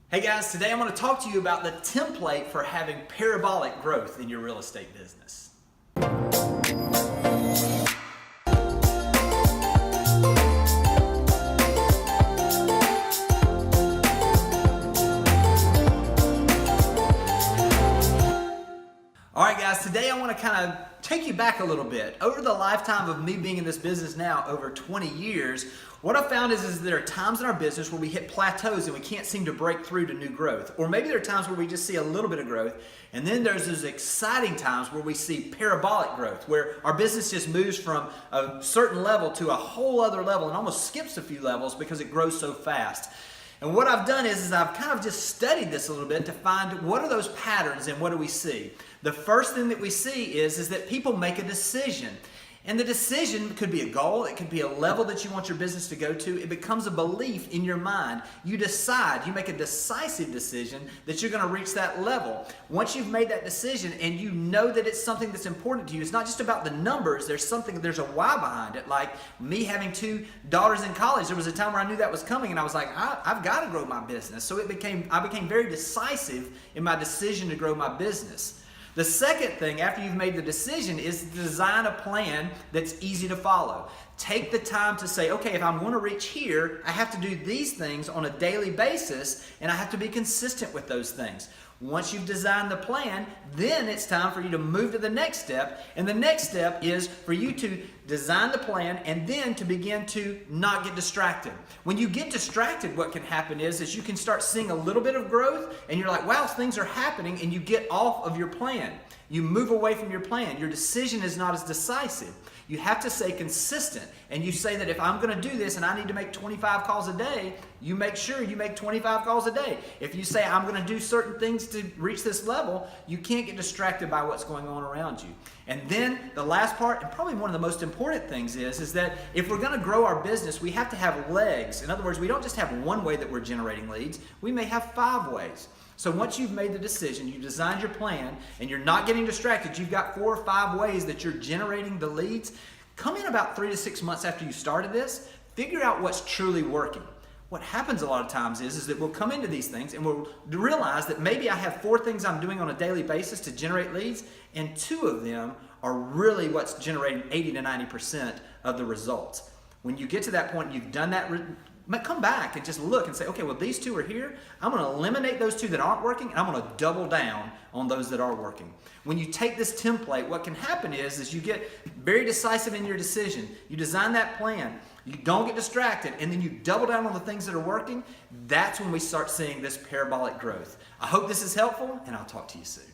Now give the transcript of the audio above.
Hey guys, today I'm going to talk to you about the template for having parabolic growth in your real estate business. Alright guys, today I want to kind of take you back a little bit. Over the lifetime of me being in this business now, over 20 years, what I found is there are times in our business where we hit plateaus and we can't seem to break through to new growth. Or maybe there are times where we just see a little bit of growth, and then there's those exciting times where we see parabolic growth, where our business just moves from a certain level to a whole other level and almost skips a few levels because it grows so fast. And what I've done is I've kind of just studied this a little bit to find what are those patterns and what do we see. The first thing that we see is that people make a decision. And the decision could be a goal, it could be a level that you want your business to go to. It becomes a belief in your mind. You decide, you make a decisive decision that you're going to reach that level. Once you've made that decision and you know that it's something that's important to you, it's not just about the numbers, there's a why behind it. Like me having 2 daughters in college, there was a time where I knew that was coming and I was like, I've got to grow my business. So I became very decisive in my decision to grow my business. The second thing after you've made the decision is to design a plan that's easy to follow. Take the time to say, okay, if I'm going to reach here, I have to do these things on a daily basis and I have to be consistent with those things. Once you've designed the plan, then it's time for you to move to the next step. And the next step is for you to design the plan and then to begin to not get distracted. When you get distracted, what can happen is you can start seeing a little bit of growth and you're like, wow, things are happening, and you get off of your plan. You move away from your plan. Your decision is not as decisive. You have to stay consistent, and you say that if I'm going to do this and I need to make 25 calls a day, you make sure you make 25 calls a day. If you say I'm going to do certain things to reach this level, you can't get distracted by what's going on around you. And then the last part, and probably one of the most important things is that if we're going to grow our business, we have to have legs. In other words, we don't just have one way that we're generating leads. We may have 5 ways. So once you've made the decision, you've designed your plan, and you're not getting distracted, you've got 4 or 5 ways that you're generating the leads. Come in about 3 to 6 months after you started this, figure out what's truly working. What happens a lot of times is that we'll come into these things and we'll realize that maybe I have 4 things I'm doing on a daily basis to generate leads, and 2 of them are really what's generating 80 to 90% of the results. When you get to that point, you've done that, come back and just look and say, okay, well, these 2 are here. I'm going to eliminate those 2 that aren't working, and I'm going to double down on those that are working. When you take this template, what can happen is you get very decisive in your decision. You design that plan. You don't get distracted, and then you double down on the things that are working. That's when we start seeing this parabolic growth. I hope this is helpful, and I'll talk to you soon.